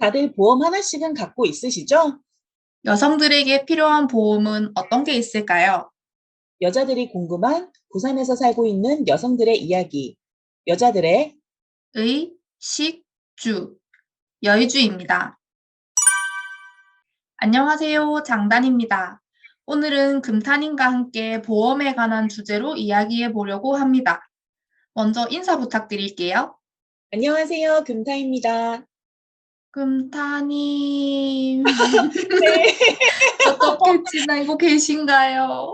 다들 보험 하나씩은 갖고 있으시죠? 여성들에게 필요한 보험은 어떤 게 있을까요? 여자들이 궁금한 부산에서 살고 있는 여성들의 이야기. 여자들의 의, 식, 주, 여의주입니다. 안녕하세요. 장단입니다. 오늘은 금탄님과 함께 보험에 관한 주제로 이야기해 보려고 합니다. 먼저 인사 부탁드릴게요. 안녕하세요. 금타입니다. 금탄님, 네. 어떻게 지내고 계신가요?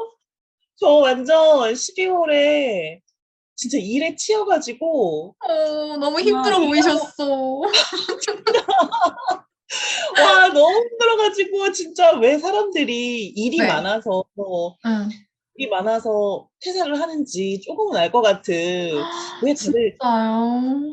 저 완전 12월에 진짜 일에 치여가지고 너무 와, 힘들어 보이셨어. 와, 너무 힘들어가지고 진짜 왜 사람들이 네, 응. 일이 많아서 퇴사를 하는지 조금은 알 것 같은 왜 다들 진짜요?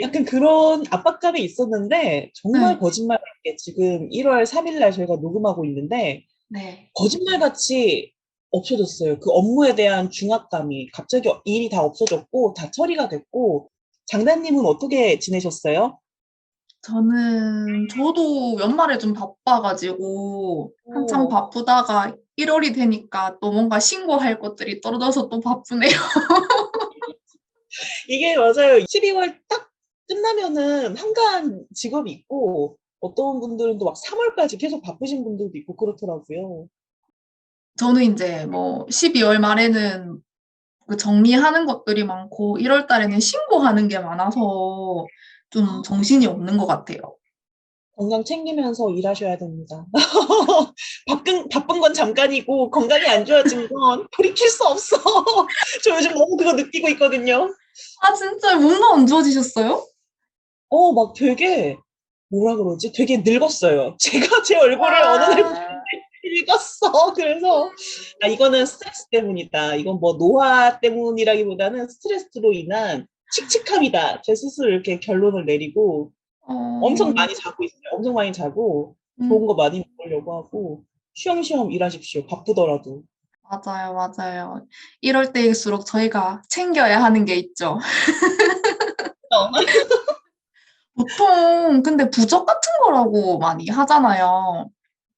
약간 그런 압박감이 있었는데 정말 네, 거짓말 같게 지금 1월 3일 날 저희가 녹음하고 있는데 네. 거짓말같이 없어졌어요. 그 업무에 대한 중압감이 갑자기 일이 다 없어졌고 다 처리가 됐고 장단님은 어떻게 지내셨어요? 저도 연말에 좀 바빠가지고, 한참 어, 바쁘다가 1월이 되니까 또 뭔가 신고할 것들이 떨어져서 또 바쁘네요. 이게 맞아요. 12월 딱 끝나면은 한가한 직업이 있고 어떤 분들은 또 막 3월까지 계속 바쁘신 분들도 있고 그렇더라고요. 저는 이제 뭐 12월 말에는 그 정리하는 것들이 많고, 1월 달에는 신고하는 게 많아서 좀 정신이 없는 것 같아요. 건강 챙기면서 일하셔야 됩니다. 바쁜 건 잠깐이고 건강이 안 좋아진 건 돌이킬 수 없어. 저 요즘 너무 그거 느끼고 있거든요. 아, 진짜 뭔가 안 좋아지셨어요? 막 되게 뭐라 그러지? 되게 늙었어요. 제가 제 얼굴을 어느 날 보는데 아, 늙었어. 그래서 이거는 스트레스 때문이다. 이건 뭐 노화 때문이라기보다는 스트레스로 인한 칙칙함이다. 제 스스로 이렇게 결론을 내리고 엄청 어, 많이 자고 있어요. 엄청 많이 자고 좋은 음, 거 많이 먹으려고 하고 쉬엄쉬엄 일하십시오. 바쁘더라도. 맞아요, 맞아요. 이럴 때일수록 저희가 챙겨야 하는 게 있죠. 어. 보통 근데 부적 같은 거라고 많이 하잖아요.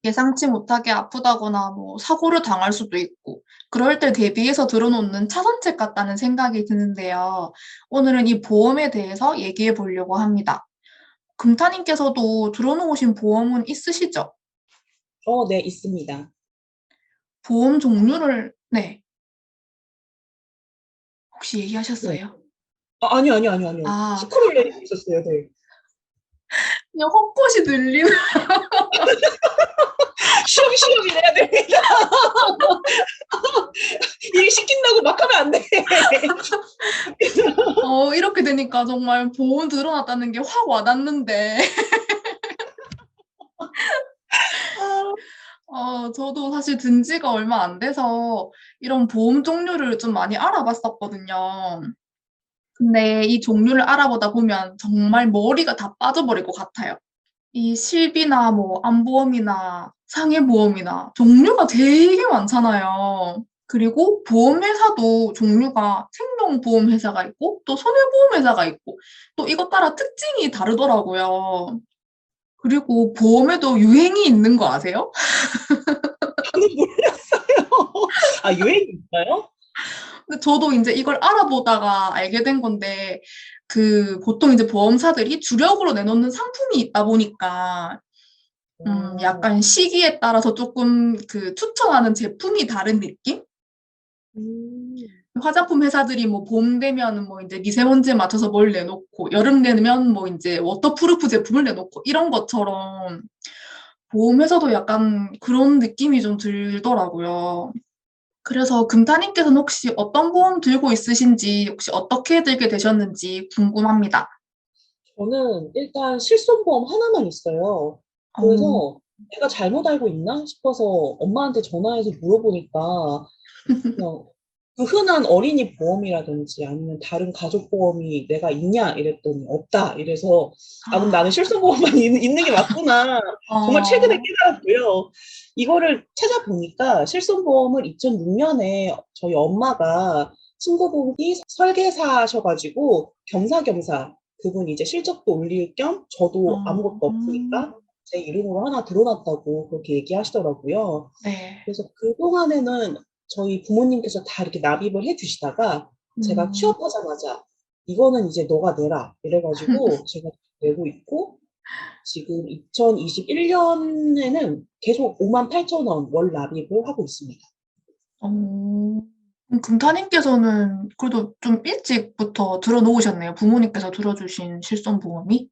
예상치 못하게 아프다거나 뭐 사고를 당할 수도 있고 그럴 때 대비해서 들어놓는 차선책 같다는 생각이 드는데요. 오늘은 이 보험에 대해서 얘기해 보려고 합니다. 금타님께서도 들어놓으신 보험은 있으시죠? 네, 있습니다. 보험 종류를 네, 혹시 네. 얘기하셨어요? 아니요. 아, 스크롤 내리고 있었어요. 네. 그냥 헛것이 들리는 쉬엄쉬엄 일해야 됩니다. 일 시킨다고 막 하면 안 돼. 이렇게 되니까 정말 보험 들어놨다는 게 확 와닿는데 아, 저도 사실 든 지가 얼마 안 돼서 이런 보험 종류를 좀 많이 알아봤었거든요. 근데 이 종류를 알아보다 보면 정말 머리가 다 빠져버릴 것 같아요. 이 실비나 뭐 안보험이나 상해보험이나 종류가 되게 많잖아요. 그리고 보험회사도 종류가 생명보험회사가 있고 또 손해보험회사가 있고 또 이것 따라 특징이 다르더라고요. 그리고 보험에도 유행이 있는 거 아세요? 저는 몰랐어요. 유행이 있어요? 근데 저도 이제 이걸 알아보다가 알게 된 건데, 보통 이제 보험사들이 주력으로 내놓는 상품이 있다 보니까, 오, 약간 시기에 따라서 조금 추천하는 제품이 다른 느낌? 음, 화장품 회사들이 뭐 봄 되면 뭐 이제 미세먼지에 맞춰서 뭘 내놓고, 여름 되면 뭐 이제 워터프루프 제품을 내놓고, 이런 것처럼 보험회사도 약간 그런 느낌이 좀 들더라고요. 그래서 금타님께서는 혹시 어떤 보험 들고 있으신지, 혹시 어떻게 들게 되셨는지 궁금합니다. 저는 일단 실손보험 하나만 있어요. 어, 그래서 내가 잘못 알고 있나 싶어서 엄마한테 전화해서 물어보니까 그냥 그 흔한 어린이 보험이라든지 아니면 다른 가족 보험이 내가 있냐 이랬더니 없다 이래서 그럼 나는 아, 실손보험만 있는 게 맞구나 정말 최근에 어, 깨달았고요. 이거를 찾아보니까 실손보험을 2006년에 저희 엄마가 친구분이 설계사셔가지고 겸사겸사 그분 이제 실적도 올릴 겸 저도 아무것도 없으니까 제 이름으로 하나 들어놨다고 그렇게 얘기하시더라고요. 네. 그래서 그동안에는 저희 부모님께서 다 이렇게 납입을 해 주시다가 제가 음, 취업하자마자 이거는 이제 너가 내라 이래가지고 제가 내고 있고 지금 2021년에는 계속 5만 8천 원 월 납입을 하고 있습니다. 어, 그럼 금타님께서는 그래도 좀 일찍부터 들어놓으셨네요. 부모님께서 들어주신 실손보험이.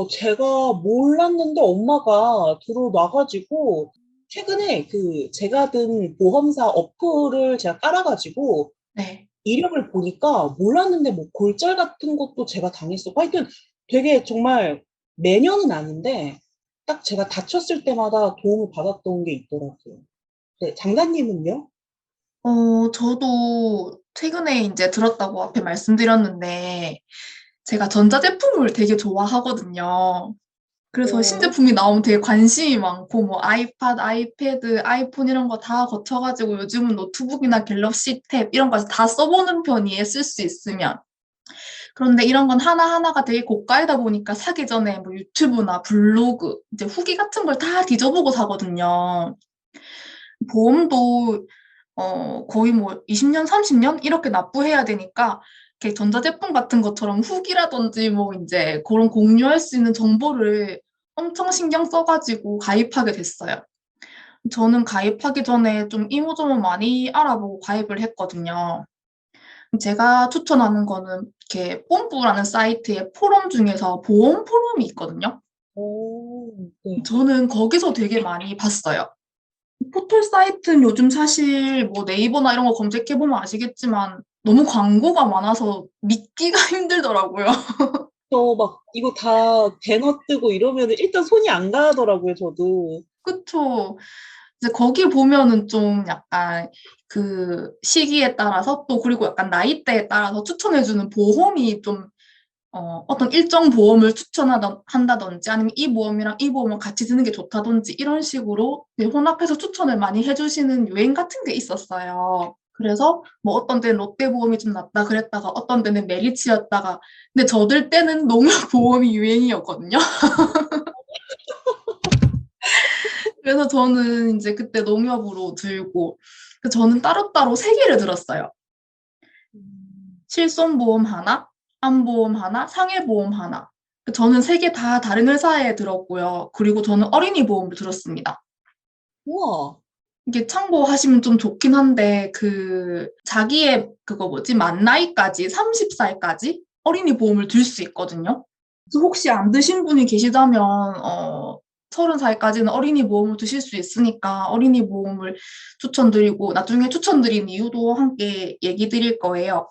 제가 몰랐는데 엄마가 들어놔가지고 최근에 그 제가 든 보험사 어플을 제가 깔아가지고 네. 이력을 보니까 몰랐는데 뭐 골절 같은 것도 제가 당했었고 하여튼 되게 정말 매년은 아닌데 딱 제가 다쳤을 때마다 도움을 받았던 게 있더라고요. 네, 장단님은요? 저도 최근에 이제 들었다고 앞에 말씀드렸는데, 제가 전자제품을 되게 좋아하거든요. 그래서 어, 신제품이 나오면 되게 관심이 많고, 뭐, 아이팟, 아이패드, 아이폰 이런 거 다 거쳐가지고 요즘은 노트북이나 갤럭시 탭 이런 거다 써보는 편이에요. 쓸 수 있으면. 그런데 이런 건 하나하나가 되게 고가이다 보니까 사기 전에 뭐 유튜브나 블로그, 이제 후기 같은 걸 다 뒤져보고 사거든요. 보험도 거의 뭐 20년, 30년 이렇게 납부해야 되니까 이렇게 전자제품 같은 것처럼 후기라든지 뭐 이제 그런 공유할 수 있는 정보를 엄청 신경 써가지고 가입하게 됐어요. 저는 가입하기 전에 좀 이모저모 많이 알아보고 가입을 했거든요. 제가 추천하는 거는 이렇게 뽐뿌라는 사이트의 포럼 중에서 보험 포럼이 있거든요. 네. 저는 거기서 되게 많이 봤어요. 포털 사이트는 요즘 사실 뭐 네이버나 이런 거 검색해보면 아시겠지만 너무 광고가 많아서 믿기가 힘들더라고요. 저 막 이거 다 배너 뜨고 이러면 일단 손이 안 가더라고요, 저도. 그쵸? 이제 거기 보면은 좀 약간 그 시기에 따라서 또 그리고 약간 나이대에 따라서 추천해주는 보험이 좀 어떤 일정 보험을 한다든지 아니면 이 보험이랑 이 보험을 같이 드는 게 좋다든지 이런 식으로 이제 혼합해서 추천을 많이 해주시는 유행 같은 게 있었어요. 그래서 뭐 어떤 때는 롯데보험이 좀 낫다 그랬다가 어떤 때는 메리츠였다가 근데 저들 때는 농협보험이 유행이었거든요. 그래서 저는 이제 그때 농협으로 들고 저는 따로따로 세 개를 들었어요. 실손보험 하나, 암보험 하나, 상해보험 하나. 저는 세 개 다 다른 회사에 들었고요. 그리고 저는 어린이 보험을 들었습니다. 우와. 이게 참고하시면 좀 좋긴 한데, 그, 자기의 그거 뭐지, 만 나이까지, 30살까지 어린이 보험을 들 수 있거든요. 그래서 혹시 안 드신 분이 계시다면, 30살까지는 어린이 보험을 드실 수 있으니까 어린이 보험을 추천드리고, 나중에 추천드린 이유도 함께 얘기 드릴 거예요.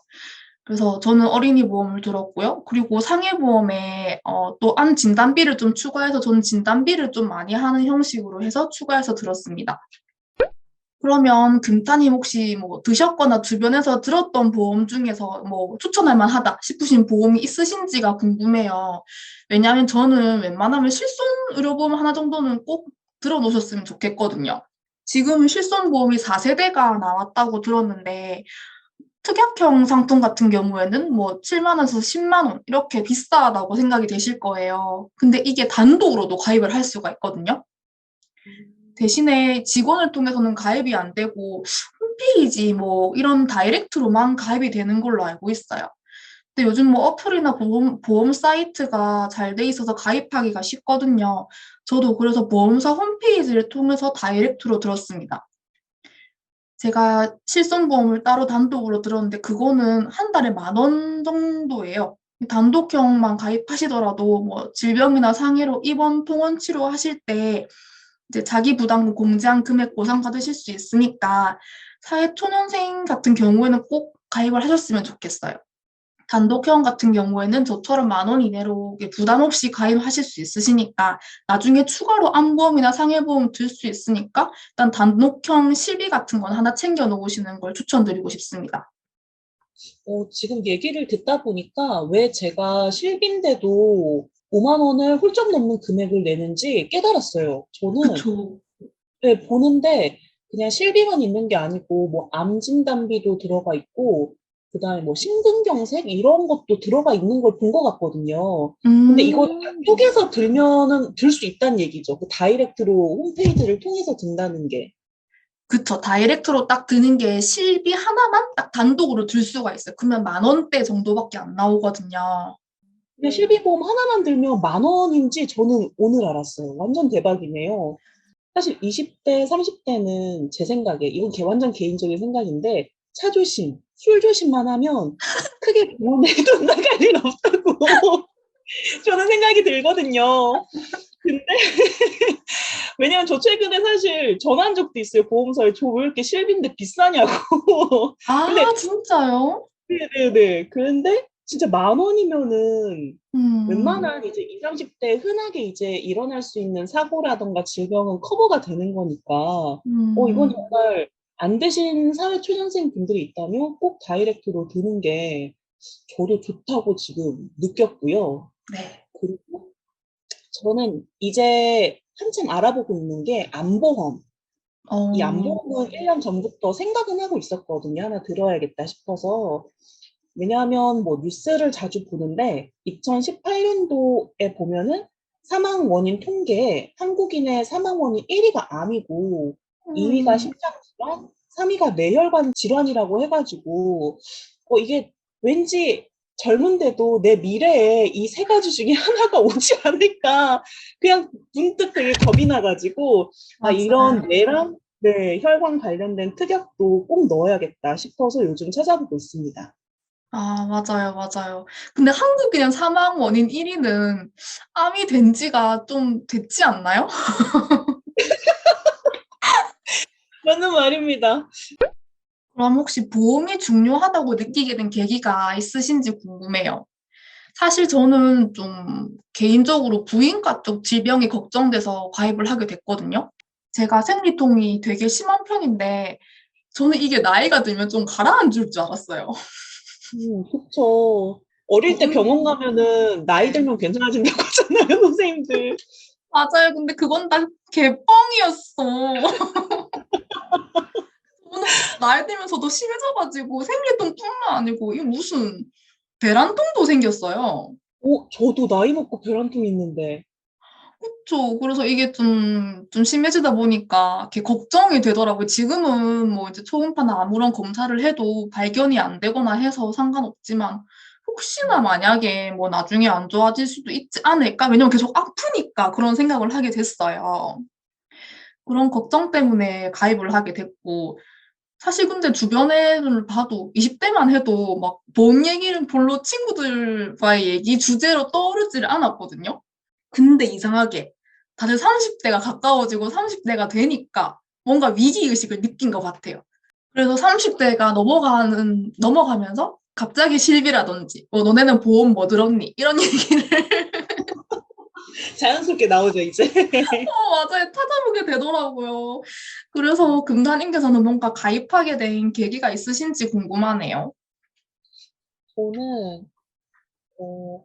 그래서 저는 어린이 보험을 들었고요. 그리고 상해보험에 또 암 진단비를 좀 추가해서 저는 진단비를 좀 많이 하는 형식으로 해서 추가해서 들었습니다. 그러면 금타님 혹시 뭐 드셨거나 주변에서 들었던 보험 중에서 뭐 추천할 만하다 싶으신 보험이 있으신지가 궁금해요. 왜냐하면 저는 웬만하면 실손 의료보험 하나 정도는 꼭 들어놓으셨으면 좋겠거든요. 지금은 실손보험이 4세대가 나왔다고 들었는데 특약형 상품 같은 경우에는 뭐 7만 원에서 10만 원 이렇게 비싸다고 생각이 되실 거예요. 근데 이게 단독으로도 가입을 할 수가 있거든요. 대신에 직원을 통해서는 가입이 안 되고 홈페이지 뭐 이런 다이렉트로만 가입이 되는 걸로 알고 있어요. 근데 요즘 뭐 어플이나 보험 사이트가 잘 돼 있어서 가입하기가 쉽거든요. 저도 그래서 보험사 홈페이지를 통해서 다이렉트로 들었습니다. 제가 실손보험을 따로 단독으로 들었는데 그거는 한 달에 10,000원 정도예요. 단독형만 가입하시더라도 뭐 질병이나 상해로 입원 통원 치료하실 때 이제 자기 부담금 공제한 금액 보상받으실 수 있으니까 사회초년생 같은 경우에는 꼭 가입을 하셨으면 좋겠어요. 단독형 같은 경우에는 저처럼 10,000원 이내로 부담 없이 가입하실 수 있으시니까 나중에 추가로 암보험이나 상해보험 들 수 있으니까 일단 단독형 실비 같은 건 하나 챙겨 놓으시는 걸 추천드리고 싶습니다. 지금 얘기를 듣다 보니까 왜 제가 실비인데도 5만 원을 훌쩍 넘는 금액을 내는지 깨달았어요. 저는 그쵸. 네, 보는데 그냥 실비만 있는 게 아니고 뭐 암 진단비도 들어가 있고 그다음에 뭐 심근경색 이런 것도 들어가 있는 걸 본 것 같거든요. 근데 이거 음. 쪼개서 들면은 들 수 있다는 얘기죠. 그 다이렉트로 홈페이지를 통해서 든다는 게. 그쵸. 다이렉트로 딱 드는 게 실비 하나만 딱 단독으로 들 수가 있어요. 그러면 10,000원대 정도밖에 안 나오거든요. 근데 실비보험 하나만 들면 10,000원인지 저는 오늘 알았어요. 완전 대박이네요. 사실 20대, 30대는 제 생각에, 이건 완전 개인적인 생각인데, 차 조심, 술 조심만 하면 크게 병원에 돈 나갈 일 없다고 저는 생각이 들거든요. 근데, 왜냐면 저 최근에 사실 전화한 적도 있어요. 보험사에 저 왜 이렇게 실비인데 비싸냐고. 아, 근데, 진짜요? 네네네. 그런데 진짜 10,000원이면은 음. 웬만한 이제 20, 30대 흔하게 이제 일어날 수 있는 사고라던가 질병은 커버가 되는 거니까, 이건 음. 정말 안 되신 사회초년생 분들이 있다면 꼭 다이렉트로 드는 게 저도 좋다고 지금 느꼈고요. 네. 그리고 저는 이제 한참 알아보고 있는 게 안보험. 이 어. 안보험은 1년 전부터 생각은 하고 있었거든요. 하나 들어야겠다 싶어서. 왜냐하면 뭐 뉴스를 자주 보는데 2018년도에 보면은 사망 원인 통계에 한국인의 사망 원인 1위가 암이고 2위가 음. 심장 질환, 3위가 뇌혈관 질환이라고 해가지고 이게 왠지 젊은데도 내 미래에 이 세 가지 중에 하나가 오지 않을까 그냥 문득 되게 겁이 나가지고 이런 맞아요. 뇌랑 네, 혈관 관련된 특약도 꼭 넣어야겠다 싶어서 요즘 찾아보고 있습니다. 아, 맞아요, 맞아요. 근데 한국인 사망 원인 1위는 암이 된 지가 좀 됐지 않나요? 맞는 말입니다. 그럼 혹시 보험이 중요하다고 느끼게 된 계기가 있으신지 궁금해요. 사실 저는 좀 개인적으로 부인과 쪽 질병이 걱정돼서 가입을 하게 됐거든요. 제가 생리통이 되게 심한 편인데 저는 이게 나이가 들면 좀 가라앉을 줄 알았어요. 그쵸. 어릴 때 병원 가면은 나이 네. 들면 괜찮아진다고 하잖아요, 선생님들. 맞아요. 근데 그건 다 개뻥이었어. 저는 나이 들면서도 심해져가지고 생리통뿐만 아니고 이게 무슨 배란통도 생겼어요. 저도 나이 먹고 벼란통 있는데. 그쵸. 그래서 이게 좀 심해지다 보니까 이렇게 걱정이 되더라고요. 지금은 뭐 이제 초음파나 아무런 검사를 해도 발견이 안 되거나 해서 상관없지만 혹시나 만약에 뭐 나중에 안 좋아질 수도 있지 않을까? 왜냐면 계속 아프니까 그런 생각을 하게 됐어요. 그런 걱정 때문에 가입을 하게 됐고 사실 근데 주변을 봐도 20대만 해도 막 보험 얘기는 별로 친구들과의 얘기 주제로 떠오르지를 않았거든요. 근데 이상하게 다들 30대가 가까워지고 30대가 되니까 뭔가 위기의식을 느낀 것 같아요. 그래서 30대가 넘어가면서 갑자기 실비라든지, 뭐, 너네는 보험 뭐 들었니? 이런 얘기를, 자연스럽게 나오죠, 이제. 맞아요. 찾아보게 되더라고요. 그래서 금단인계서는 뭔가 가입하게 된 계기가 있으신지 궁금하네요. 저는, 어,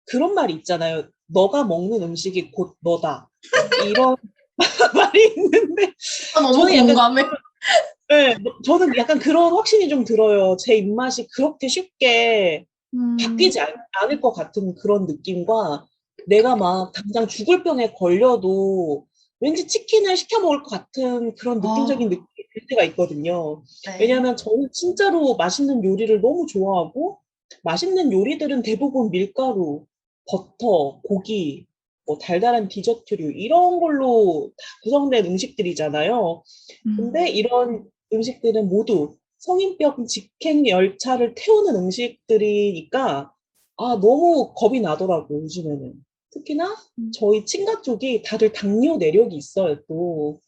그런 말이 있잖아요. 너가 먹는 음식이 곧 너다. 이런 말이 있는데, 아, 너무 저는 약간, 공감해. 네, 저는 약간 그런 확신이 좀 들어요. 제 입맛이 그렇게 쉽게 음. 바뀌지 않을 것 같은 그런 느낌과 내가 막 당장 죽을 병에 걸려도 왠지 치킨을 시켜 먹을 것 같은 그런 느낌적인 아, 느낌이 들 때가 있거든요. 네. 왜냐하면 저는 진짜로 맛있는 요리를 너무 좋아하고 맛있는 요리들은 대부분 밀가루, 버터, 고기, 뭐 달달한 디저트류 이런 걸로 다 구성된 음식들이잖아요. 근데 음. 이런 음식들은 모두 성인병 직행 열차를 태우는 음식들이니까 너무 겁이 나더라고요, 요즘에는. 특히나 저희 친가 쪽이 다들 당뇨 내력이 있어요, 또.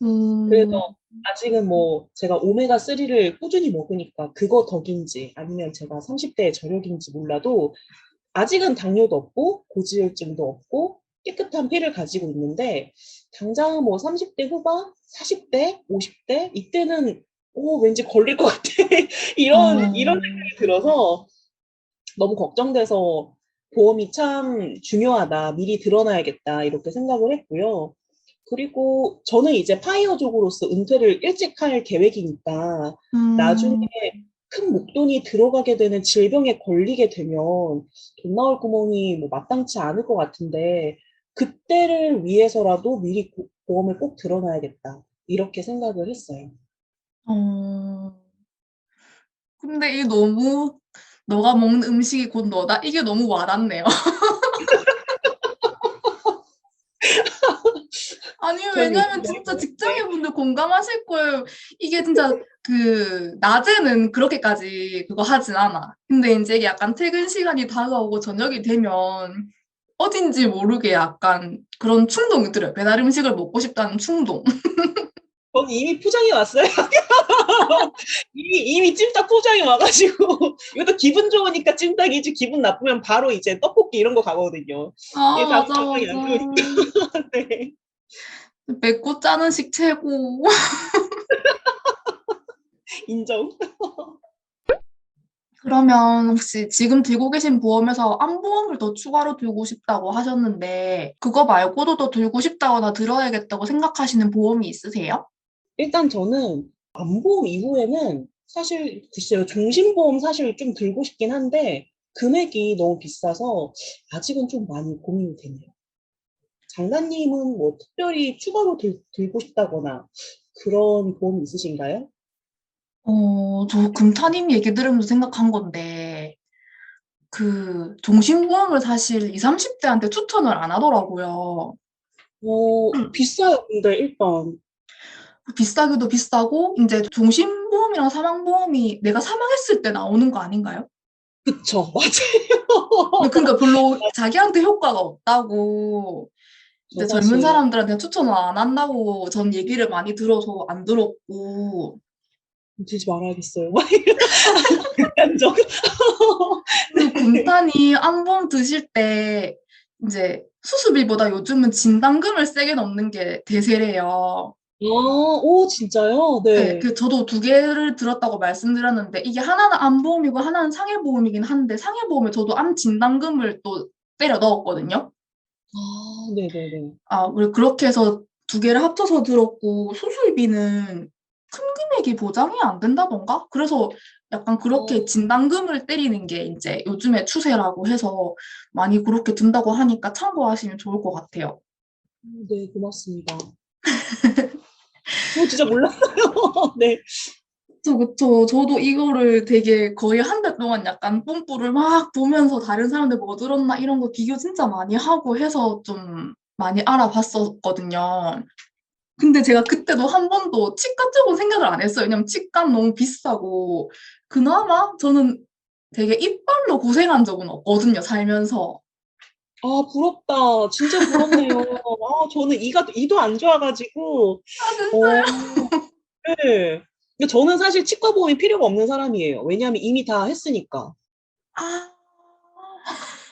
그래서 음. 아직은 뭐 제가 오메가3를 꾸준히 먹으니까 그거 덕인지 아니면 제가 30대의 저력인지 몰라도 아직은 당뇨도 없고 고지혈증도 없고 깨끗한 피를 가지고 있는데 당장 뭐 30대 후반, 40대, 50대 이때는 왠지 걸릴 것 같아. 이런 어. 생각이 들어서 너무 걱정돼서 보험이 참 중요하다. 미리 들어놔야겠다. 이렇게 생각을 했고요. 그리고 저는 이제 파이어족으로서 은퇴를 일찍 할 계획이니까 나중에 음. 큰 목돈이 들어가게 되는 질병에 걸리게 되면 돈 나올 구멍이 뭐 마땅치 않을 것 같은데 그때를 위해서라도 미리 보험을 꼭 들어놔야겠다. 이렇게 생각을 했어요. 어, 근데 이게 너무 너가 먹는 음식이 곧 너다? 이게 너무 와닿네요. 아니, 전 요즘 왜냐면 거의 진짜 뭐, 네. 직장인분들 공감하실 거예요. 이게 진짜 낮에는 그렇게까지 그거 하진 않아. 근데 이제 이게 약간 퇴근 시간이 다가오고 저녁이 되면 어딘지 모르게 약간 그런 충동이 들어요. 배달 음식을 먹고 싶다는 충동. 전 이미 포장이 왔어요. 이미 찜닭 포장이 와가지고 이것도 기분 좋으니까 찜닭이지 기분 나쁘면 바로 이제 떡볶이 이런 거 가거든요. 이게 아, 다 맞아, 건강이 안 좋으니까. 맞아. 네. 맵고 짜는 식 최고. 인정. 그러면 혹시 지금 들고 계신 보험에서 안보험을 더 추가로 들고 싶다고 하셨는데, 그거 말고도 더 들고 싶다거나 들어야겠다고 생각하시는 보험이 있으세요? 일단 저는 안보험 이후에는 사실 글쎄요 종신보험 사실 좀 들고 싶긴 한데 금액이 너무 비싸서 아직은 좀 많이 고민이 되네요. 장관님은 뭐 특별히 추가로 들고 싶다거나 그런 보험 있으신가요? 저 금타님 얘기 들으면서 생각한 건데, 종신보험을 사실 20, 30대한테 추천을 안 하더라고요. 비싸요. 근데 일단 비싸기도 비싸고, 이제 종신보험이랑 사망보험이 내가 사망했을 때 나오는 거 아닌가요? 그쵸 맞아요. 근데 그러니까 별로 자기한테 효과가 없다고, 저 이제 젊은 사실 사람들한테 추천을 안 한다고 전 얘기를 많이 들어서 안 들었고, 들지 말아야겠어요. 극단적. 그리고 금탄이 안보험 드실 때 이제 수수비보다 요즘은 진단금을 세게 넣는 게 대세래요. 오 진짜요? 네, 네. 저도 두 개를 들었다고 말씀드렸는데 이게 하나는 안보험이고 하나는 상해보험이긴 한데 상해보험에 저도 암 진단금을 또 때려 넣었거든요. 네네네. 우리 그렇게 해서 두 개를 합쳐서 들었고 수술비는 큰 금액이 보장이 안 된다던가? 그래서 약간 그렇게 어, 진단금을 때리는 게 이제 요즘의 추세라고 해서 많이 그렇게 든다고 하니까 참고하시면 좋을 것 같아요. 네, 고맙습니다. 저 진짜 몰랐어요. 네. 그쵸. 저도 이거를 되게 거의 한 달 동안 약간 뽐뿌를 막 보면서 다른 사람들 뭐 들었나 이런 거 비교 진짜 많이 하고 해서 좀 많이 알아봤었거든요. 근데 제가 그때도 한 번도 치과 쪽은 생각을 안 했어요. 왜냐면 치과는 너무 비싸고, 그나마 저는 되게 이빨로 고생한 적은 없거든요, 살면서. 부럽다. 진짜 부럽네요. 저는 이도 안 좋아가지고, 아, 진짜요? 어, 네. 근데 저는 사실 치과 보험이 필요가 없는 사람이에요. 왜냐하면 이미 다 했으니까. 아,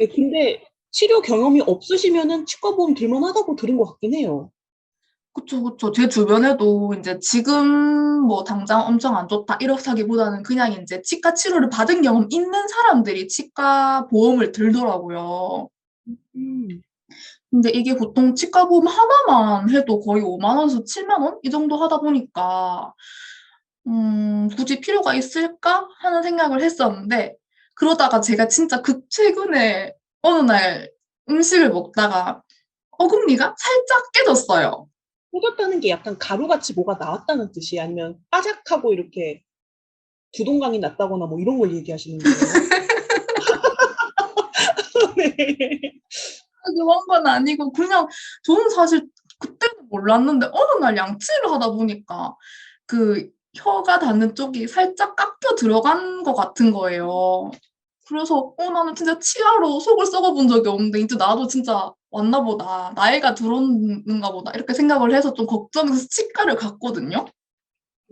네, 근데 치료 경험이 없으시면은 치과 보험 들만하다고 들은 것 같긴 해요. 그쵸, 그쵸. 제 주변에도 이제 지금 뭐 당장 엄청 안 좋다, 이렇다기보다는 그냥 이제 치과 치료를 받은 경험 있는 사람들이 치과 보험을 들더라고요. 음, 근데 이게 보통 치과 보험 하나만 해도 거의 5만 원에서 7만 원? 이 정도 하다 보니까 굳이 필요가 있을까? 하는 생각을 했었는데, 그러다가 제가 진짜 최근에 어느 날 음식을 먹다가 어금니가 살짝 깨졌어요. 터졌다는 게 약간 가루같이 뭐가 나왔다는 뜻이 아니면 빠작하고 이렇게 두동강이 났다거나 뭐 이런 걸 얘기하시는 거예요? 네. 그런 건 아니고, 그냥 저는 사실 그때는 몰랐는데, 어느 날 양치를 하다 보니까 그 혀가 닿는 쪽이 살짝 깎여 들어간 것 같은 거예요. 그래서 나는 진짜 치아로 속을 썩어본 적이 없는데 이제 나도 진짜 왔나 보다. 나이가 들었는가 보다. 이렇게 생각을 해서 좀 걱정해서 치과를 갔거든요.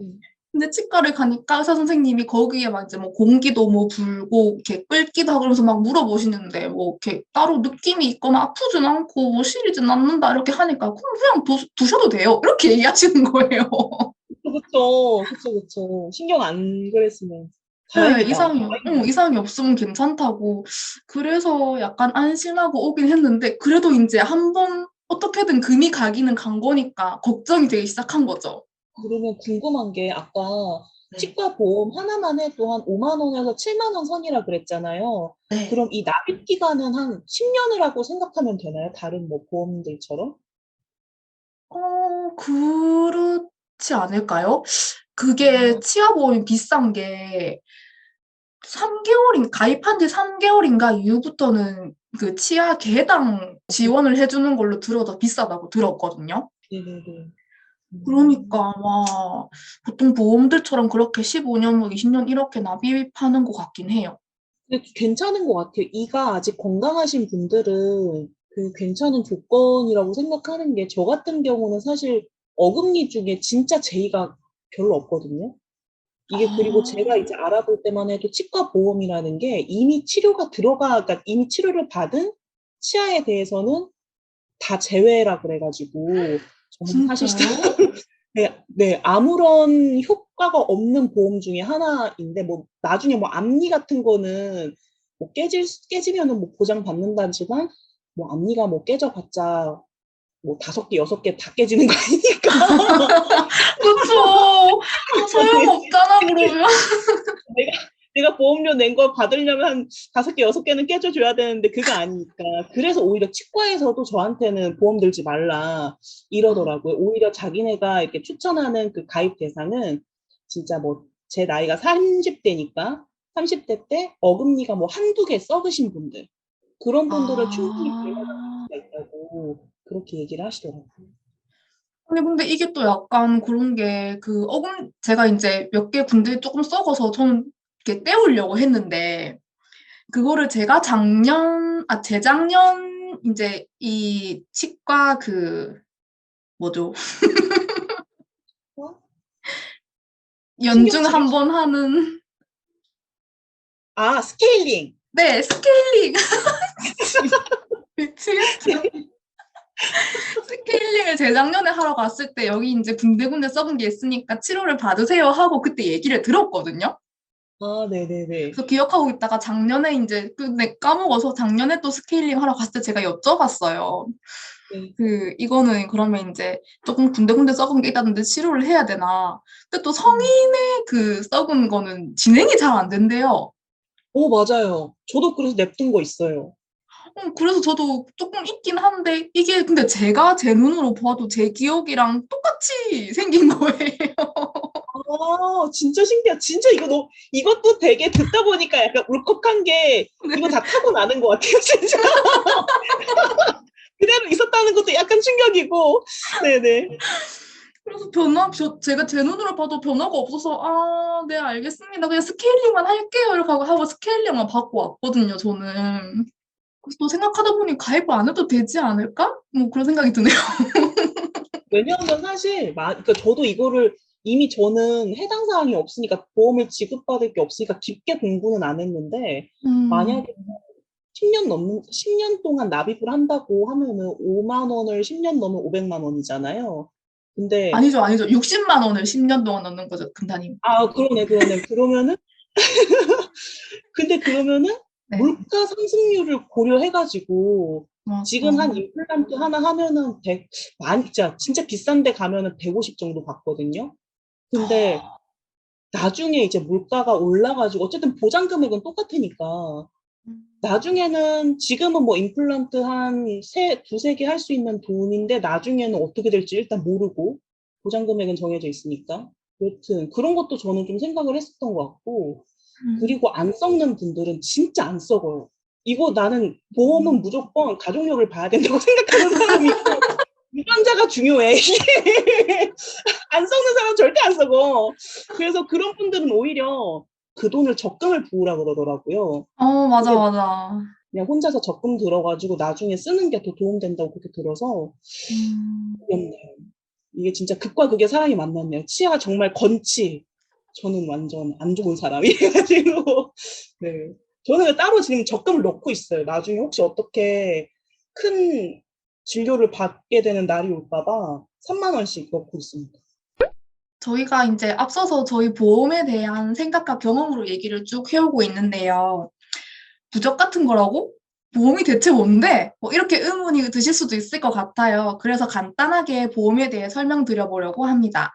음. 근데 치과를 가니까 의사 선생님이 거기에 막 이제 뭐 공기도 뭐 불고 이렇게 끓기도 하고 그러면서 막 물어보시는데 뭐 이렇게 따로 느낌이 있거나 아프진 않고 뭐 시리진 않는다 이렇게 하니까 그냥 두셔도 돼요. 이렇게 얘기하시는 거예요. 그쵸, 그쵸, 그쵸. 신경 안 그랬으면 네, 다행이다. 이상이 없으면 괜찮다고. 그래서 약간 안심하고 오긴 했는데, 그래도 이제 한 번 어떻게든 금이 가기는 간 거니까 걱정이 되기 시작한 거죠. 그러면 궁금한 게 아까 네. 치과 보험 하나만 해도 한 5만 원에서 7만 원 선이라 그랬잖아요. 네. 그럼 이 납입 기간은 한 10년을 하고 생각하면 되나요? 다른 뭐 보험들처럼? 그렇지 않을까요? 그게 아, 치아보험이 비싼 게 3개월인 가입한 지 3개월인가 이후부터는 그 치아 개당 지원을 해 주는 걸로 들어서 비싸다고 들었거든요. 네네네. 그러니까 아마 보통 보험들처럼 그렇게 15년 뭐 20년 이렇게 납입하는 것 같긴 해요. 근데 괜찮은 것 같아요. 이가 아직 건강하신 분들은 그 괜찮은 조건이라고 생각하는 게 저 같은 경우는 사실 어금니 중에 진짜 제의가 별로 없거든요. 이게 그리고 제가 아. 이제 알아볼 때만 해도 치과 보험이라는 게 이미 치료가 그러니까 이미 치료를 받은 치아에 대해서는 다 제외라 그래가지고 저는 사실상 진짜요? 네, 네, 아무런 효과가 없는 보험 중에 하나인데, 뭐, 나중에 뭐, 앞니 같은 거는, 뭐, 깨지면은 뭐, 보장받는다지만, 뭐, 앞니가 뭐, 깨져봤자, 뭐, 5개, 6개 다 깨지는 거 아니니까. 그쵸. 소용없잖아, 그러면. 내가, 내가 보험료 낸 거 받으려면 한 5개, 6개는 깨져줘야 되는데, 그거 아니니까. 그래서 오히려 치과에서도 저한테는 보험 들지 말라, 이러더라고요. 오히려 자기네가 이렇게 추천하는 그 가입 대상은, 진짜 뭐, 제 나이가 30대니까, 30대 때 어금니가 뭐 한두 개 썩으신 분들, 그런 분들을 충분히 들어갈 아. 수가 있다고, 그렇게 얘기를 하시더라고요. 아니, 근데 이게 또 약간 그런 게, 제가 이제 몇 개 군데 조금 썩어서 저는 이렇게 떼우려고 했는데, 그거를 제가 재작년, 이제 이 치과 뭐죠? 어? 연중 한 신경치료? 번 하는, 아, 스케일링. 네, 스케일링. 미치겠다. 스케일링을 재작년에 하러 갔을 때 여기 이제 군데군데 썩은 게 있으니까 치료를 받으세요 하고 그때 얘기를 들었거든요. 아, 네네네. 그래서 기억하고 있다가 작년에 이제 근데 까먹어서 작년에 또 스케일링 하러 갔을 때 제가 여쭤봤어요. 네. 이거는 그러면 이제 조금 군데군데 썩은 게 있다는데 치료를 해야 되나? 근데 또 음. 성인의 그 썩은 거는 진행이 잘 안 된대요. 오, 맞아요. 저도 그래서 냅둔 거 있어요. 그래서 저도 조금 있긴 한데 이게 근데 제가 제 눈으로 봐도 제 기억이랑 똑같이 생긴 거예요. 아, 진짜 신기하다. 진짜 이것도 되게 듣다 보니까 약간 울컥한 게 이거 네. 다 타고나는 것 같아요, 진짜. 그대로 있었다는 것도 약간 충격이고. 네네. 그래서 제가 제 눈으로 봐도 변화가 없어서, 아, 네, 알겠습니다. 그냥 스케일링만 할게요. 이렇게 하고 스케일링만 받고 왔거든요, 저는. 그래서 또 생각하다 보니 가입을 안 해도 되지 않을까? 뭐 그런 생각이 드네요. 왜냐하면 사실, 그러니까 저도 이거를 이미 저는 해당 사항이 없으니까 보험을 지급받을 게 없으니까 깊게 공부는 안 했는데, 음, 만약에 10년 동안 납입을 한다고 하면은 5만 원을 10년 넣으면 500만 원이잖아요. 근데 아니죠, 아니죠. 60만 원을 10년 동안 넣는 거죠, 금단님. 아, 그러네. 그러면은 네, 물가 상승률을 고려해가지고 지금 한 맞아. 임플란트 하나 하면은 진짜 비싼 데 가면은 150 정도 받거든요. 근데 나중에 이제 물가가 올라가지고 어쨌든 보장 금액은 똑같으니까 나중에는 지금은 뭐 임플란트 두세 개 할 수 있는 돈인데 나중에는 어떻게 될지 일단 모르고 보장 금액은 정해져 있으니까. 여튼 그런 것도 저는 좀 생각을 했었던 것 같고 음, 그리고 안 썩는 분들은 진짜 안 썩어요. 이거 나는 보험은 무조건 가족력을 봐야 된다고 생각하는 사람이고 유전자가 중요해. 안 썩는 사람 절대 안 썩어. 그래서 그런 분들은 오히려 그 돈을 적금을 부으라 그러더라고요. 맞아, 그게 맞아. 그냥 혼자서 적금 들어가지고 나중에 쓰는 게 더 도움된다고 그렇게 들어서 음, 어렵네요. 이게 진짜 극과 극의 사랑이 만났네요. 치아가 정말 건치. 저는 완전 안 좋은 사람이어가지고. 네. 저는 따로 지금 적금을 넣고 있어요. 나중에 혹시 어떻게 큰 진료를 받게 되는 날이 올까봐 3만 원씩 넣고 있습니다. 저희가 이제 앞서서 저희 보험에 대한 생각과 경험으로 얘기를 쭉 해오고 있는데요. 부적 같은 거라고? 보험이 대체 뭔데? 뭐 이렇게 의문이 드실 수도 있을 것 같아요. 그래서 간단하게 보험에 대해 설명드려 보려고 합니다.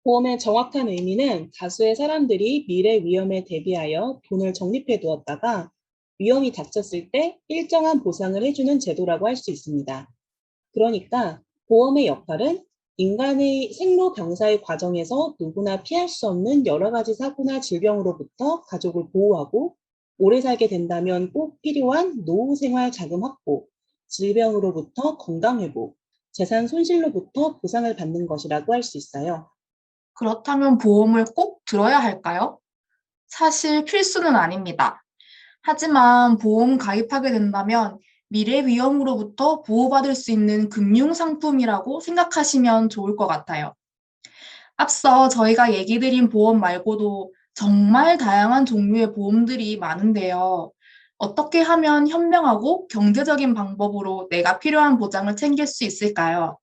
보험의 정확한 의미는 다수의 사람들이 미래 위험에 대비하여 돈을 적립해 두었다가 위험이 닥쳤을 때 일정한 보상을 해주는 제도라고 할 수 있습니다. 그러니까 보험의 역할은 인간의 생로병사의 과정에서 누구나 피할 수 없는 여러 가지 사고나 질병으로부터 가족을 보호하고 오래 살게 된다면 꼭 필요한 노후 생활 자금 확보, 질병으로부터 건강 회복, 재산 손실로부터 보상을 받는 것이라고 할 수 있어요. 그렇다면 보험을 꼭 들어야 할까요? 사실 필수는 아닙니다. 하지만 보험 가입하게 된다면 미래 위험으로부터 보호받을 수 있는 금융상품이라고 생각하시면 좋을 것 같아요. 앞서 저희가 얘기 드린 보험 말고도 정말 다양한 종류의 보험들이 많은데요. 어떻게 하면 현명하고 경제적인 방법으로 내가 필요한 보장을 챙길 수 있을까요?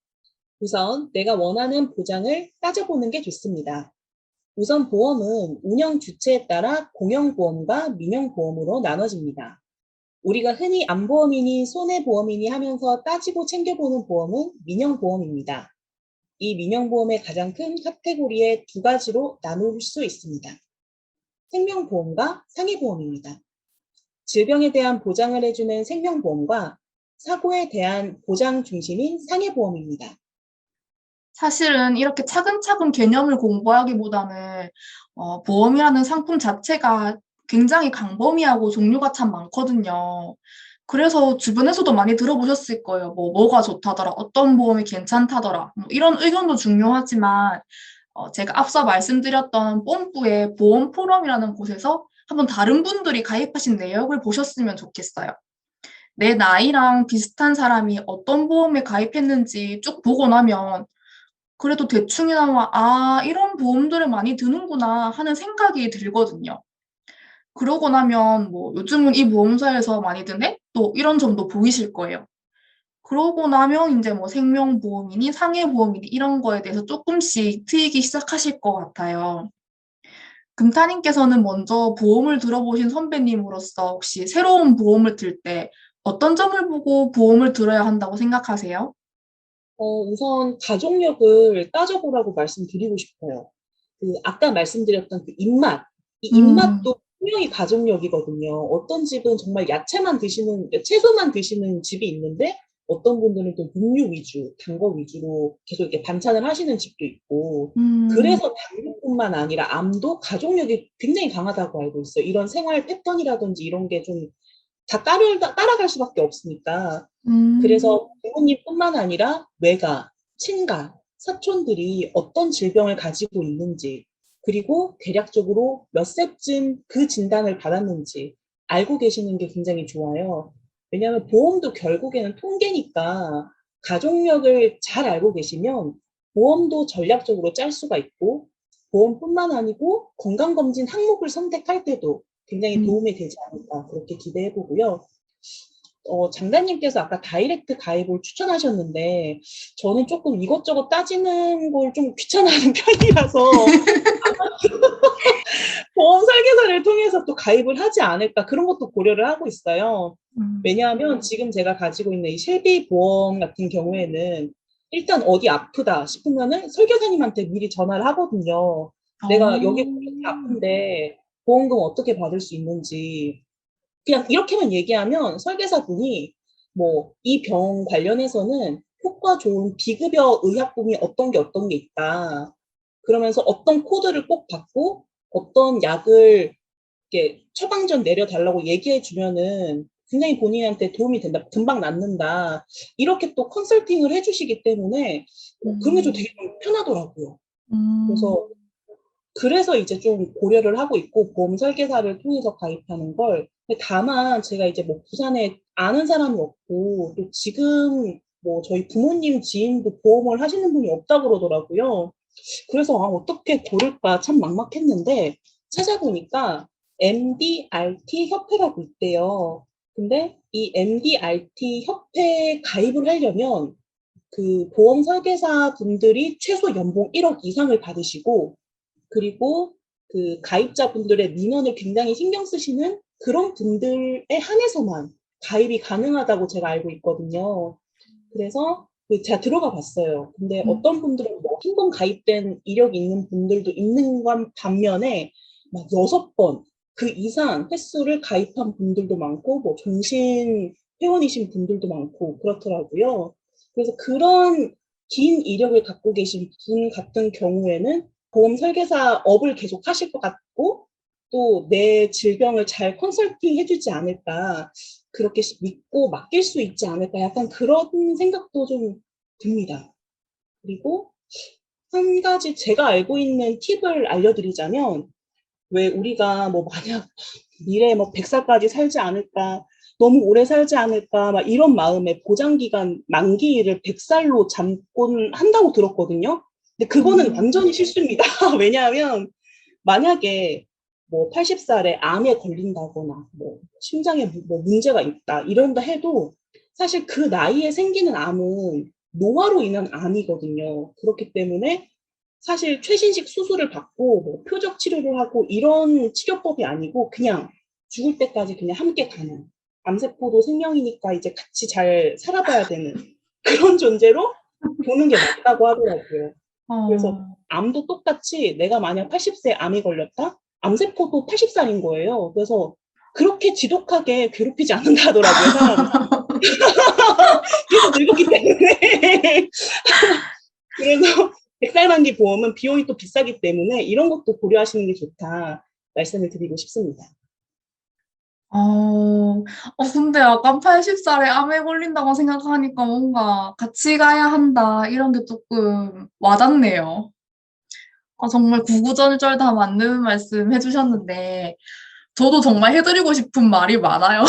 우선 내가 원하는 보장을 따져보는 게 좋습니다. 우선 보험은 운영 주체에 따라 공영보험과 민영보험으로 나눠집니다. 우리가 흔히 암보험이니 손해보험이니 하면서 따지고 챙겨보는 보험은 민영보험입니다. 이 민영보험의 가장 큰 카테고리에 두 가지로 나눌 수 있습니다. 생명보험과 상해보험입니다. 질병에 대한 보장을 해주는 생명보험과 사고에 대한 보장 중심인 상해보험입니다. 사실은 이렇게 차근차근 개념을 공부하기보다는 보험이라는 상품 자체가 굉장히 광범위하고 종류가 참 많거든요. 그래서 주변에서도 많이 들어보셨을 거예요. 뭐가 좋다더라, 어떤 보험이 괜찮다더라, 뭐 이런 의견도 중요하지만 제가 앞서 말씀드렸던 뽐뿌의 보험 포럼이라는 곳에서 한번 다른 분들이 가입하신 내역을 보셨으면 좋겠어요. 내 나이랑 비슷한 사람이 어떤 보험에 가입했는지 쭉 보고 나면 그래도 대충이나마 '아 이런 보험들을 많이 드는구나.' 하는 생각이 들거든요. 그러고 나면 뭐 '요즘은 이 보험사에서 많이 드네?' 또 이런 점도 보이실 거예요. 그러고 나면 인제 뭐 생명보험이니 상해보험이니 이런 거에 대해서 쪼끔씩 트이기 시작하실 것 같아요. 금타님께서는 먼저 보험을 들어보신 선배님으로서 혹시 새로운 보험을 들 때 어떤 점을 보고 보험을 들어야 한다고 생각하세요? 우선 가족력을 따져보라고 말씀드리고 싶어요. 아까 말씀드렸던 그 입맛, 이 음. 입맛도 분명히 가족력이거든요. 어떤 집은 정말 야채만 드시는, 채소만 드시는 집이 있는데, 어떤 분들은 또 육류 위주, 단 거 위주로 계속 이렇게 반찬을 하시는 집도 있고, 음. 그래서 당뇨뿐만 아니라 암도 가족력이 굉장히 강하다고 알고 있어요. 이런 생활 패턴이라든지 이런 게 좀 다 따라갈 수밖에 없으니까. 음. 그래서 부모님뿐만 아니라 외가, 친가, 사촌들이 어떤 질병을 가지고 있는지, 그리고 대략적으로 몇 세쯤 그 진단을 받았는지 알고 계시는 게 굉장히 좋아요. 왜냐하면 보험도 결국에는 통계니까 가족력을 잘 알고 계시면 보험도 전략적으로 짤 수가 있고 보험뿐만 아니고 건강검진 항목을 선택할 때도 굉장히 음. 도움이 되지 않을까 그렇게 기대해 보고요. 장관님께서 아까 다이렉트 가입을 추천하셨는데 저는 조금 이것저것 따지는 걸 좀 귀찮아하는 편이라서 보험 설계사를 통해서 또 가입을 하지 않을까 그런 것도 고려를 하고 있어요. 음. 왜냐하면 지금 제가 가지고 있는 이 실비 보험 같은 경우에는 일단 어디 아프다 싶으면은 설계사님한테 미리 전화를 하거든요. 내가 여기 어. 이렇게 아픈데 보험금 어떻게 받을 수 있는지 그냥 이렇게만 얘기하면 설계사분이 뭐 이 병 관련해서는 효과 좋은 비급여 의약품이 어떤 게 있다. 그러면서 어떤 코드를 꼭 받고 어떤 약을 이렇게 처방전 내려달라고 얘기해 주면은 굉장히 본인한테 도움이 된다. 금방 낫는다. 이렇게 또 컨설팅을 해주시기 때문에 그런 게 좀 음. 되게 좀 편하더라고요. 음. 그래서 이제 좀 고려를 하고 있고 보험 설계사를 통해서 가입하는 걸. 근데 다만 제가 이제 뭐 부산에 아는 사람이 없고 또 지금 뭐 저희 부모님 지인도 보험을 하시는 분이 없다 그러더라고요. 그래서 어떻게 고를까 참 막막했는데 찾아보니까 MDRT 협회라고 있대요. 근데 이 MDRT 협회에 가입을 하려면 그 보험 설계사 분들이 최소 연봉 1억 이상을 받으시고 그리고 그 가입자분들의 민원을 굉장히 신경 쓰시는 그런 분들에 한해서만 가입이 가능하다고 제가 알고 있거든요. 그래서 제가 들어가 봤어요. 근데 음. 어떤 분들은 뭐 한 번 가입된 이력이 있는 분들도 있는 건 반면에 막 6번 그 이상 횟수를 가입한 분들도 많고 뭐 종신 회원이신 분들도 많고 그렇더라고요. 그래서 그런 긴 이력을 갖고 계신 분 같은 경우에는 보험 설계사 업을 계속 하실 것 같고 또 내 질병을 잘 컨설팅 해주지 않을까 그렇게 믿고 맡길 수 있지 않을까 약간 그런 생각도 좀 듭니다. 그리고 한 가지 제가 알고 있는 팁을 알려드리자면 왜 우리가 뭐 만약 미래에 뭐 100살까지 살지 않을까 너무 오래 살지 않을까 막 이런 마음에 보장기간 만기를 100살로 잠곤 한다고 들었거든요. 근데 그거는 음. 완전히 실수입니다. 왜냐하면 만약에 뭐 80살에 암에 걸린다거나 뭐 심장에 뭐 문제가 있다 이런다 해도 사실 그 나이에 생기는 암은 노화로 인한 암이거든요. 그렇기 때문에 사실 최신식 수술을 받고 뭐 표적 치료를 하고 이런 치료법이 아니고 그냥 죽을 때까지 그냥 함께 가는 암세포도 생명이니까 이제 같이 잘 살아봐야 되는 그런 존재로 보는 게 맞다고 하더라고요. 그래서 어. 암도 똑같이 내가 만약 80세 암에 걸렸다? 암세포도 80살인 거예요. 그래서 그렇게 지독하게 괴롭히지 않는다 하더라고요, 사람을. 계속 늙었기 때문에. 그래서 100살 만기 보험은 비용이 또 비싸기 때문에 이런 것도 고려하시는 게 좋다 말씀을 드리고 싶습니다. 근데 약간 80살에 암에 걸린다고 생각하니까 뭔가 같이 가야 한다, 이런 게 조금 와닿네요. 정말 구구절절 다 맞는 말씀 해주셨는데, 저도 정말 해드리고 싶은 말이 많아요.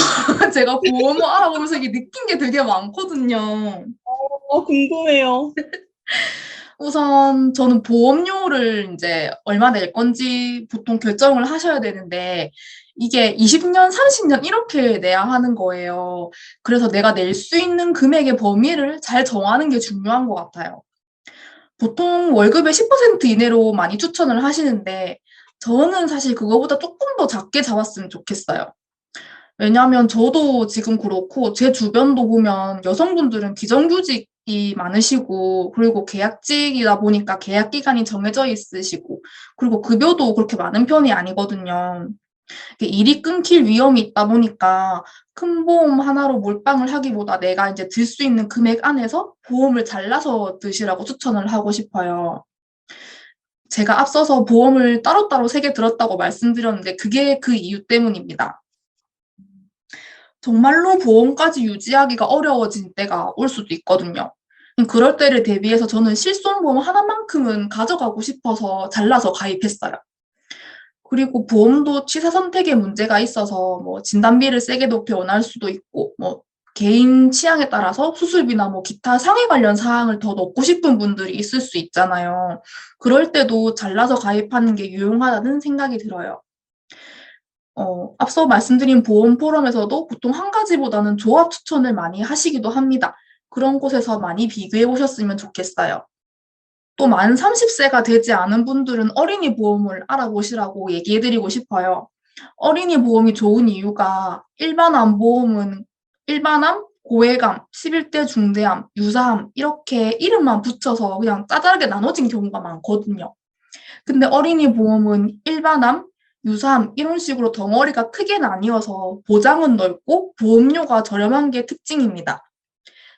제가 보험을 알아보면서 이게 느낀 게 되게 많거든요. 궁금해요. 우선 저는 보험료를 이제 얼마 낼 건지 보통 결정을 하셔야 되는데, 이게 20년, 30년 이렇게 내야 하는 거예요. 그래서 내가 낼 수 있는 금액의 범위를 잘 정하는 게 중요한 것 같아요. 보통 월급의 10% 이내로 많이 추천을 하시는데, 저는 사실 그거보다 조금 더 작게 잡았으면 좋겠어요. 왜냐하면 저도 지금 그렇고 제 주변도 보면 여성분들은 비정규직이 많으시고, 그리고 계약직이다 보니까 계약 기간이 정해져 있으시고, 그리고 급여도 그렇게 많은 편이 아니거든요. 이게 일이 끊길 위험이 있다 보니까 큰 보험 하나로 몰빵을 하기보다 내가 이제 들 수 있는 금액 안에서 보험을 잘라서 드시라고 추천을 하고 싶어요. 제가 앞서서 보험을 따로따로 3개 들었다고 말씀드렸는데, 그게 그 이유 때문입니다. 정말로 보험까지 유지하기가 어려워진 때가 올 수도 있거든요. 그럴 때를 대비해서 저는 실손보험 하나만큼은 가져가고 싶어서 잘라서 가입했어요. 그리고 보험도 취사 선택에 문제가 있어서 뭐 진단비를 세게 높여 원할 수도 있고, 뭐 개인 취향에 따라서 수술비나 뭐 기타 상해 관련 사항을 더 넣고 싶은 분들이 있을 수 있잖아요. 그럴 때도 잘라서 가입하는 게 유용하다는 생각이 들어요. 앞서 말씀드린 보험 포럼에서도 보통 한 가지보다는 조합 추천을 많이 하시기도 합니다. 그런 곳에서 많이 비교해 보셨으면 좋겠어요. 또 만 30세가 되지 않은 분들은 어린이 보험을 알아보시라고 얘기해 드리고 싶어요. 어린이 보험이 좋은 이유가 일반암 보험은 일반암, 고해감, 11대 중대암, 유사암 이렇게 이름만 붙여서 그냥 짜잘하게 나눠진 경우가 많거든요. 근데 어린이 보험은 일반암, 유사암 이런 식으로 덩어리가 크게 나뉘어서 보장은 넓고 보험료가 저렴한 게 특징입니다.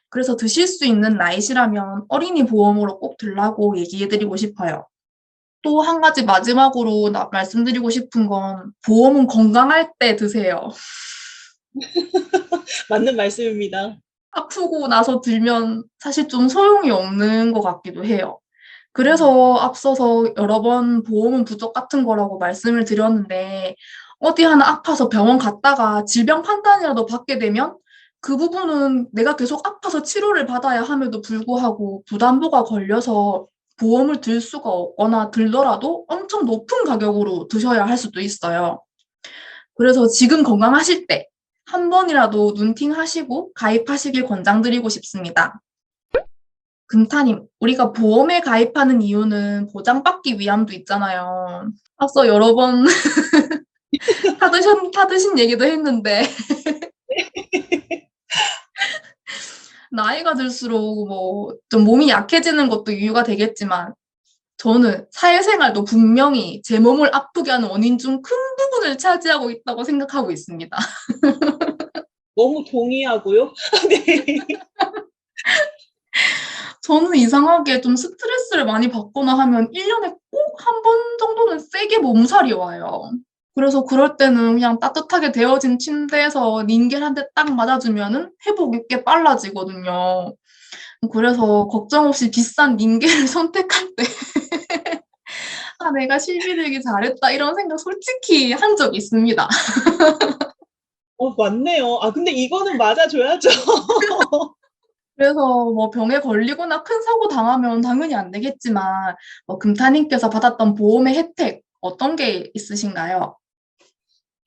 그래서 드실 수 있는 나이시라면 어린이 보험으로 꼭 들라고 얘기해드리고 싶어요. 또 한 가지 마지막으로 말씀드리고 싶은 건 보험은 건강할 때 드세요. 맞는 말씀입니다. 아프고 나서 들면 사실 좀 소용이 없는 것 같기도 해요. 음, 그래서 앞서서 여러 번 보험은 부족 같은 거라고 말씀을 드렸는데, 어디 하나 아파서 병원 갔다가 질병 판단이라도 받게 되면 그 부분은 내가 계속 아파서 치료를 받아야 함에도 불구하고 부담보가 걸려서 보험을 들 수가 없거나 들더라도 엄청 높은 가격으로 드셔야 할 수도 있어요. 그래서 지금 건강하실 때 한 번이라도 눈팅하시고 가입하시길 권장드리고 싶습니다. 금타님, 우리가 보험에 가입하는 이유는 보장받기 위함도 있잖아요. 앞서 여러 번 타드신 얘기도 했는데, 나이가 들수록 뭐 좀 몸이 약해지는 것도 이유가 되겠지만 저는 사회생활도 분명히 제 몸을 아프게 하는 원인 중 큰 부분을 차지하고 있다고 생각하고 있습니다. 너무 동의하고요. 네. 저는 이상하게 좀 스트레스를 많이 받거나 하면 1년에 꼭 한 번 정도는 세게 몸살이 와요. 그래서 그럴 때는 그냥 따뜻하게 데워진 침대에서 닌겔 한 대 딱 맞아주면은 회복이 꽤 빨라지거든요. 그래서 걱정 없이 비싼 닌겔을 선택할 때 '아 내가 시비 들기 잘했다.' 이런 생각 솔직히 한 적이 있습니다. 맞네요. 근데 이거는 맞아줘야죠. 그래서 뭐 병에 걸리거나 큰 사고 당하면 당연히 안 되겠지만 금타님께서 받았던 보험의 혜택 어떤 게 있으신가요?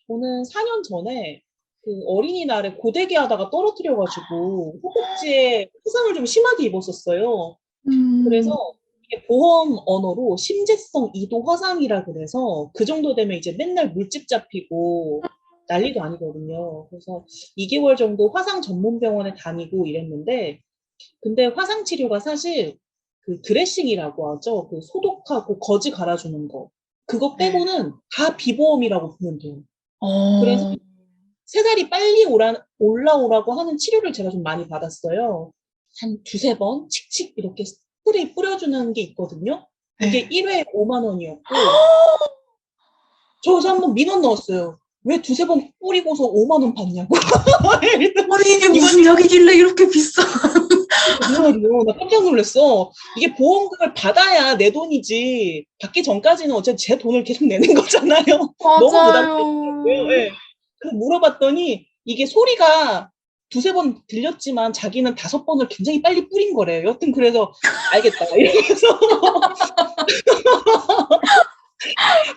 저는 4년 전에 그 어린이날에 고데기 하다가 떨어뜨려가지고 허벅지에 부상을 좀 심하게 입었었어요. 음. 그래서 이게 보험 언어로 심재성 이도 화상이라 그래서 그 정도 되면 이제 맨날 물집 잡히고 난리도 아니거든요. 그래서 2개월 정도 화상 전문 병원에 다니고 이랬는데, 근데 화상 치료가 사실 그 드레싱이라고 하죠. 그 소독하고 거즈 갈아주는 거. 그거 네. 빼고는 다 비보험이라고 보면 돼요. 그래서 어. 3살이 빨리 올라오라고 하는 치료를 제가 좀 많이 받았어요. 한 두세 번 칙칙 이렇게 스프레이 뿌려주는 게 있거든요. 이게 네. 1회에 5만 원이었고, 저 그래서 한번 민원 넣었어요. 왜 두세 번 뿌리고서 5만 원 받냐고. 아니 이게 이거 무슨 약이길래 이렇게 비싸. 정말이요. 나 깜짝 놀랐어. 이게 보험금을 받아야 내 돈이지. 받기 전까지는 어차피 제 돈을 계속 내는 거잖아요. 너무 부담되더라고요. 맞아요. 예. 그래서 물어봤더니 이게 소리가 두세 번 들렸지만 자기는 5번을 굉장히 빨리 뿌린 거래요. 여튼 그래서 알겠다. 이러면서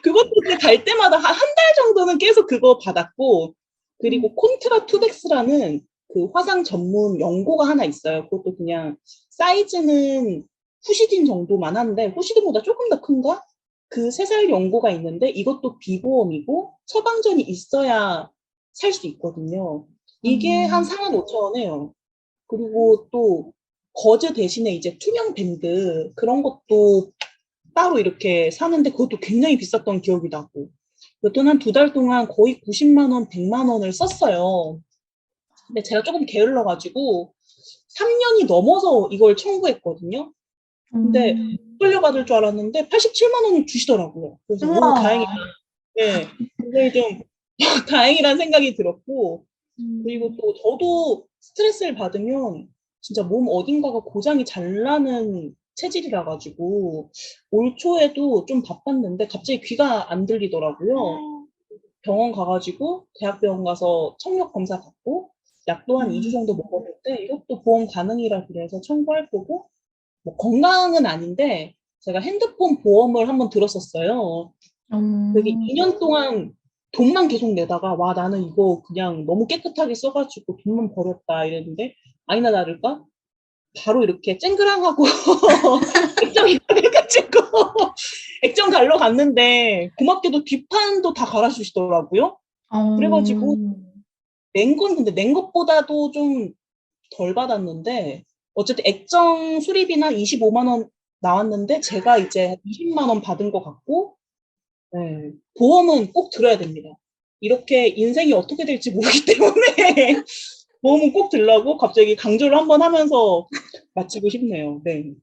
그것도 이제 갈 때마다 한 달 정도는 계속 그거 받았고, 음. 그리고 콘트라 투덱스라는 그 화상 전문 연고가 하나 있어요. 그것도 그냥 사이즈는 후시딘 정도만 한데, 후시딘보다 조금 더 큰가? 그 3살 연고가 있는데, 이것도 비보험이고 처방전이 있어야 살 수 있거든요. 이게 한 음. 4만 5천 원해요. 그리고 또 거즈 대신에 이제 투명 밴드 그런 것도 따로 이렇게 사는데 그것도 굉장히 비쌌던 기억이 나고. 여튼 한 2달 동안 거의 90만 원, 100만 원을 썼어요. 근데 제가 조금 게을러가지고 3년이 넘어서 이걸 청구했거든요. 근데 음. 돌려받을 줄 알았는데 87만 원을 주시더라고요. 그래서 오, 다행이다. 우와. 네, 굉장히 좀 다행이라는 생각이 들었고, 그리고 음. 또 저도 스트레스를 받으면 진짜 몸 어딘가가 고장이 잘 나는 체질이라 가지고 올 초에도 좀 바빴는데 갑자기 귀가 안 들리더라고요. 병원 가가지고 대학병원 가서 청력 검사 받고 약도 한 2주 정도 먹었는데 이것도 보험 가능이라 그래서 청구할 거고, 뭐 건강은 아닌데 제가 핸드폰 보험을 한번 들었었어요. 그게 음. 2년 동안 돈만 계속 내다가 와 나는 이거 그냥 너무 깨끗하게 써가지고 돈만 버렸다 이랬는데, 아니나 다를까 바로 이렇게 쨍그랑하고 액정이 돼가지고 액정 갈러 갔는데 고맙게도 뒷판도 다 갈아주시더라고요. 그래가지고 어. 낸 건 근데 낸 것보다도 좀 덜 받았는데, 어쨌든 액정 수리비나 25만 원 나왔는데 제가 이제 20만 원 받은 것 같고, 네. 보험은 꼭 들어야 됩니다. 이렇게 인생이 어떻게 될지 모르기 때문에 보험은 꼭 들라고 갑자기 강조를 한번 하면서 마치고 싶네요. 네.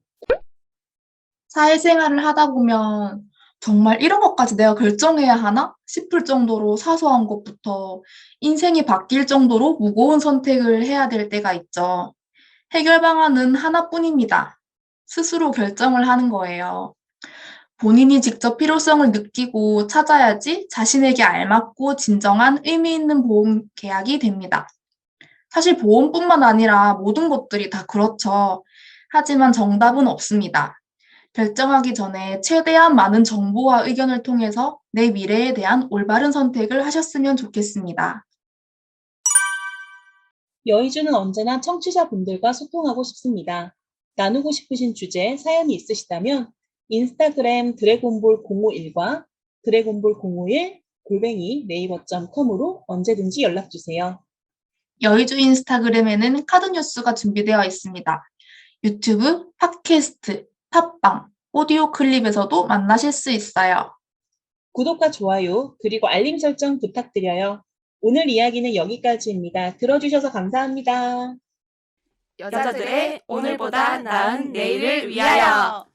사회생활을 하다 보면 '정말 이런 것까지 내가 결정해야 하나?' 싶을 정도로 사소한 것부터 인생이 바뀔 정도로 무거운 선택을 해야 될 때가 있죠. 해결 방안은 하나뿐입니다. 스스로 결정을 하는 거예요. 본인이 직접 필요성을 느끼고 찾아야지 자신에게 알맞고 진정한 의미 있는 보험 계약이 됩니다. 사실 보험뿐만 아니라 모든 것들이 다 그렇죠. 하지만 정답은 없습니다. 결정하기 전에 최대한 많은 정보와 의견을 통해서 내 미래에 대한 올바른 선택을 하셨으면 좋겠습니다. 여의주는 언제나 청취자분들과 소통하고 싶습니다. 나누고 싶으신 주제, 사연이 있으시다면 인스타그램 드래곤볼 051과 드래곤볼 051 골뱅이 네이버.com으로 언제든지 연락 주세요. 여의주 인스타그램에는 카드 뉴스가 준비되어 있습니다. 유튜브, 팟캐스트, 팟빵, 오디오 클립에서도 만나실 수 있어요. 구독과 좋아요, 그리고 알림 설정 부탁드려요. 오늘 이야기는 여기까지입니다. 들어주셔서 감사합니다. 여자들의 오늘보다 나은 내일을 위하여.